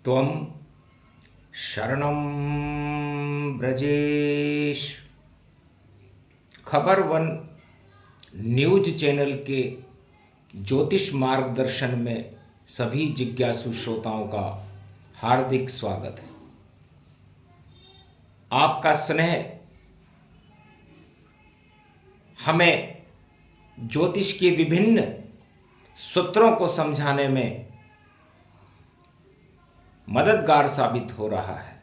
त्वं शरणं ब्रजेश। खबर वन न्यूज चैनल के ज्योतिष मार्गदर्शन में सभी जिज्ञासु श्रोताओं का हार्दिक स्वागत है। आपका स्नेह हमें ज्योतिष के विभिन्न सूत्रों को समझाने में मददगार साबित हो रहा है।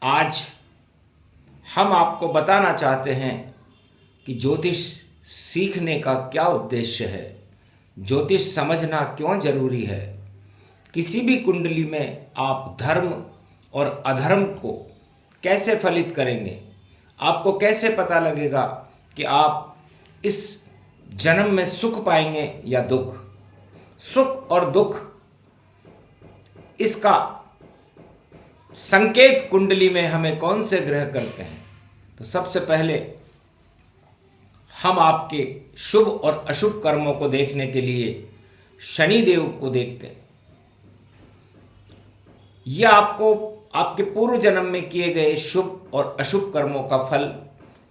आज हम आपको बताना चाहते हैं कि ज्योतिष सीखने का क्या उद्देश्य है, ज्योतिष समझना क्यों जरूरी है, किसी भी कुंडली में आप धर्म और अधर्म को कैसे फलित करेंगे, आपको कैसे पता लगेगा कि आप इस जन्म में सुख पाएंगे या दुख। सुख और दुख इसका संकेत कुंडली में हमें कौन से ग्रह करते हैं। तो सबसे पहले हम आपके शुभ और अशुभ कर्मों को देखने के लिए शनि देव को देखते हैं। यह आपको आपके पूर्व जन्म में किए गए शुभ और अशुभ कर्मों का फल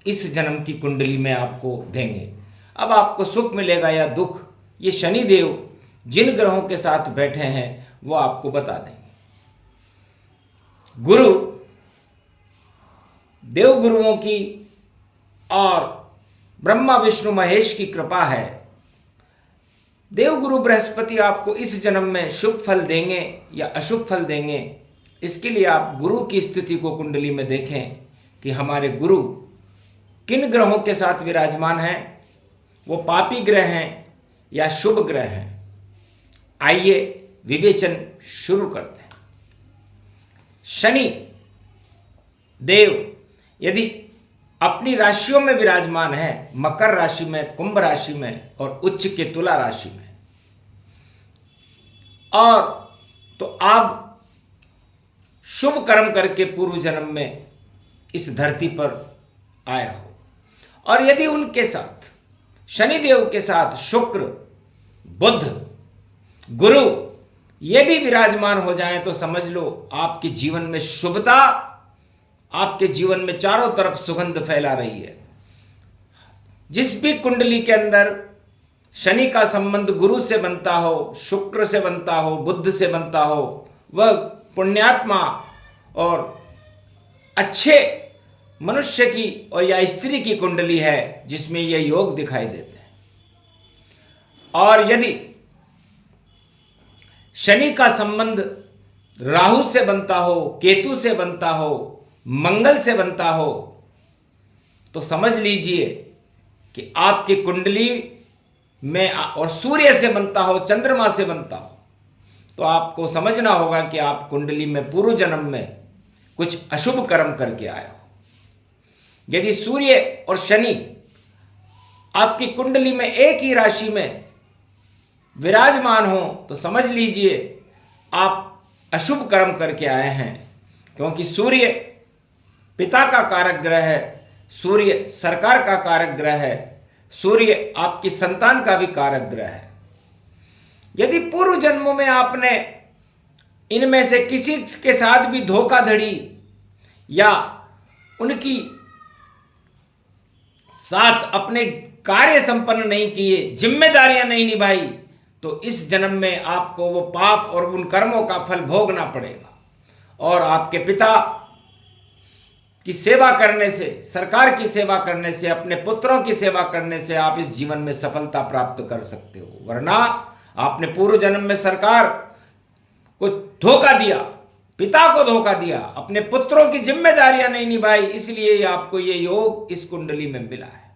इस जन्म की कुंडली में आपको देंगे। अब आपको सुख मिलेगा या दुख, ये शनि देव जिन ग्रहों के साथ बैठे हैं वो आपको बता देंगे। गुरु देव गुरुओं की और ब्रह्मा विष्णु महेश की कृपा है। देव गुरु बृहस्पति आपको इस जन्म में शुभ फल देंगे या अशुभ फल देंगे, इसके लिए आप गुरु की स्थिति को कुंडली में देखें कि हमारे गुरु किन ग्रहों के साथ विराजमान हैं, वो पापी ग्रह हैं या शुभ ग्रह हैं। आइए विवेचन शुरू करते हैं। शनि देव यदि अपनी राशियों में विराजमान है, मकर राशि में, कुंभ राशि में और उच्च के तुला राशि में, और तो आप शुभ कर्म करके पूर्व जन्म में इस धरती पर आए हो, और यदि उनके साथ शनि देव के साथ शुक्र, बुध, गुरु ये भी विराजमान हो जाएं तो समझ लो आपके जीवन में शुभता, आपके जीवन में चारों तरफ सुगंध फैला रही है। जिस भी कुंडली के अंदर शनि का संबंध गुरु से बनता हो, शुक्र से बनता हो, बुध से बनता हो, वह पुण्यात्मा और अच्छे मनुष्य की और या स्त्री की कुंडली है जिसमें ये योग दिखाई देते हैं। और यदि शनि का संबंध राहु से बनता हो, केतु से बनता हो, मंगल से बनता हो, तो समझ लीजिए कि आपकी कुंडली में, और सूर्य से बनता हो, चंद्रमा से बनता हो, तो आपको समझना होगा कि आप कुंडली में पूर्व जन्म में कुछ अशुभ कर्म करके आए हो। यदि सूर्य और शनि आपकी कुंडली में एक ही राशि में विराजमान हो तो समझ लीजिए आप अशुभ कर्म करके आए हैं, क्योंकि सूर्य पिता का कारक ग्रह है, सूर्य सरकार का कारक ग्रह है, सूर्य आपकी संतान का भी कारक ग्रह है। यदि पूर्व जन्मों में आपने इनमें से किसी के साथ भी धोखाधड़ी या उनकी साथ अपने कार्य संपन्न नहीं किए, जिम्मेदारियां नहीं निभाई, तो इस जन्म में आपको वो पाप और उन कर्मों का फल भोगना पड़ेगा। और आपके पिता की सेवा करने से, सरकार की सेवा करने से, अपने पुत्रों की सेवा करने से आप इस जीवन में सफलता प्राप्त कर सकते हो। वरना आपने पूर्व जन्म में सरकार को धोखा दिया, पिता को धोखा दिया, अपने पुत्रों की जिम्मेदारियां नहीं निभाई, इसलिए आपको ये योग इस कुंडली में मिला है।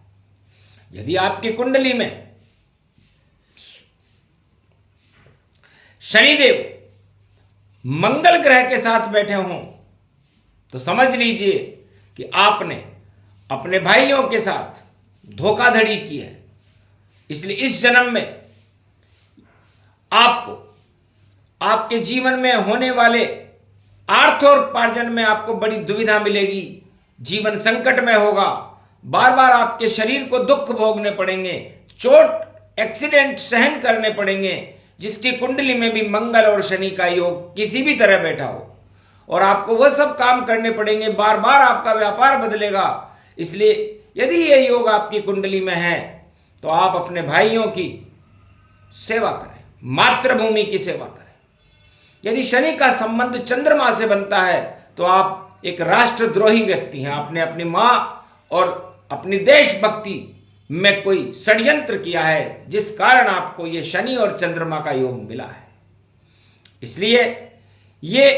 यदि आपकी कुंडली में शनिदेव मंगल ग्रह के साथ बैठे हों तो समझ लीजिए कि आपने अपने भाइयों के साथ धोखाधड़ी की है। इसलिए इस जन्म में आपको आपके जीवन में होने वाले अर्थोपार्जन में आपको बड़ी दुविधा मिलेगी, जीवन संकट में होगा, बार बार आपके शरीर को दुख भोगने पड़ेंगे, चोट एक्सीडेंट सहन करने पड़ेंगे, जिसकी कुंडली में भी मंगल और शनि का योग किसी भी तरह बैठा हो, और आपको वह सब काम करने पड़ेंगे, बार बार आपका व्यापार बदलेगा। इसलिए यदि ये योग आपकी कुंडली में है तो आप अपने भाइयों की सेवा करें, मातृभूमि की सेवा करें। यदि शनि का संबंध चंद्रमा से बनता है तो आप एक राष्ट्रद्रोही व्यक्ति हैं। आपने अपनी माँ और अपनी देशभक्ति में कोई षड्यंत्र किया है, जिस कारण आपको ये शनि और चंद्रमा का योग मिला है। इसलिए ये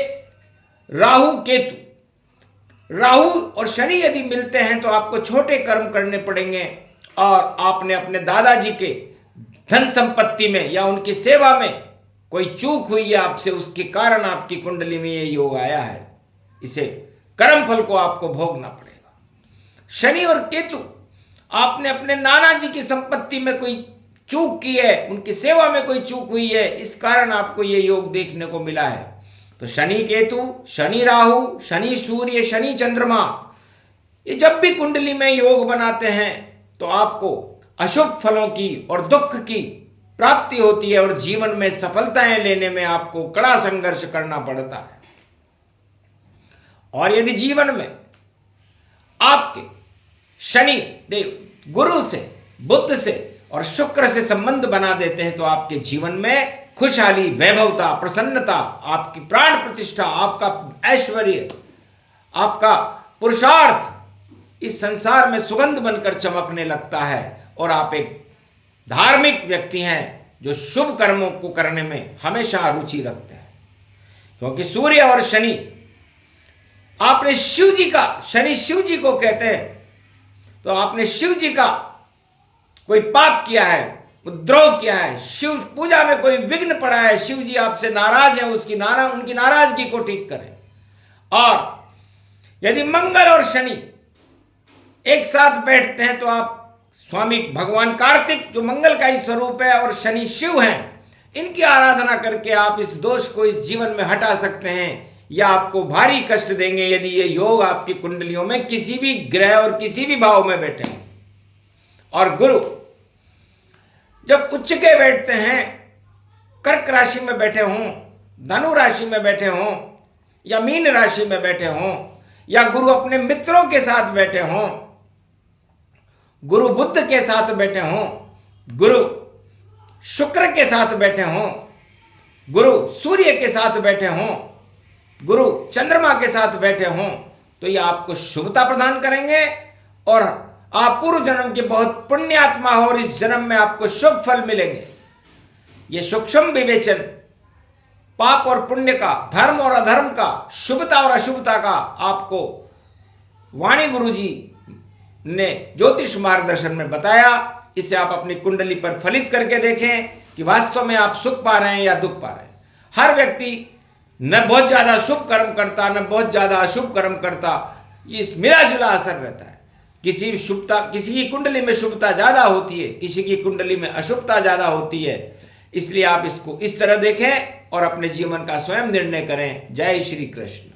राहु और शनि यदि मिलते हैं तो आपको छोटे कर्म करने पड़ेंगे, और आपने अपने दादाजी के धन संपत्ति में या उनकी सेवा में कोई चूक हुई है आपसे, उसके कारण आपकी कुंडली में ये योग आया है। इसे कर्म फल को आपको भोगना पड़ेगा। शनि और केतु, आपने अपने नाना जी की संपत्ति में कोई चूक की है, उनकी सेवा में कोई चूक हुई है, इस कारण आपको ये योग देखने को मिला है। तो शनि केतु, शनि राहु, शनि सूर्य, शनि चंद्रमा, ये जब भी कुंडली में योग बनाते हैं तो आपको अशुभ फलों की और दुख की प्राप्ति होती है, और जीवन में सफलताएं लेने में आपको कड़ा संघर्ष करना पड़ता है। और यदि जीवन में आपके शनि देव गुरु से, बुध से और शुक्र से संबंध बना देते हैं तो आपके जीवन में खुशहाली, वैभवता, प्रसन्नता, आपकी प्राण प्रतिष्ठा, आपका ऐश्वर्य, आपका पुरुषार्थ इस संसार में सुगंध बनकर चमकने लगता है, और आप एक धार्मिक व्यक्ति हैं जो शुभ कर्मों को करने में हमेशा रुचि रखते हैं। क्योंकि सूर्य और शनि, आपने शिव जी का, शनि शिव जी को कहते हैं, तो आपने शिव जी का कोई पाप किया है, द्रोह किया है, शिव पूजा में कोई विघ्न पड़ा है, शिव जी आपसे नाराज हैं, उनकी नाराजगी को ठीक करें। और यदि मंगल और शनि एक साथ बैठते हैं तो आप स्वामी भगवान कार्तिक, जो मंगल का ही स्वरूप है, और शनि शिव हैं, इनकी आराधना करके आप इस दोष को इस जीवन में हटा सकते हैं, या आपको भारी कष्ट देंगे यदि ये योग आपकी कुंडलियों में किसी भी ग्रह और किसी भी भाव में बैठे हैं। और गुरु जब उच्च के बैठते हैं, कर्क राशि में बैठे हों, धनु राशि में बैठे हों, या मीन राशि में बैठे हों, या गुरु अपने मित्रों के साथ बैठे हों, गुरु बुध के साथ बैठे हों, गुरु शुक्र के साथ बैठे हों, गुरु सूर्य के साथ बैठे हों, गुरु चंद्रमा के साथ बैठे हों, तो ये आपको शुभता प्रदान करेंगे, और आप पूर्व जन्म के बहुत पुण्यात्मा हो और इस जन्म में आपको शुभ फल मिलेंगे। ये सूक्ष्म विवेचन पाप और पुण्य का, धर्म और अधर्म का, शुभता और अशुभता का आपको वाणी गुरु जी ने ज्योतिष मार्गदर्शन में बताया। इसे आप अपनी कुंडली पर फलित करके देखें कि वास्तव में आप सुख पा रहे हैं या दुख पा रहे हैं। हर व्यक्ति न बहुत ज्यादा शुभ कर्म करता, न बहुत ज्यादा अशुभ कर्म करता, ये मिला जुला असर रहता है। किसी की कुंडली में शुभता ज्यादा होती है, किसी की कुंडली में अशुभता ज्यादा होती है। इसलिए आप इसको इस तरह देखें और अपने जीवन का स्वयं निर्णय करें। जय श्री कृष्ण।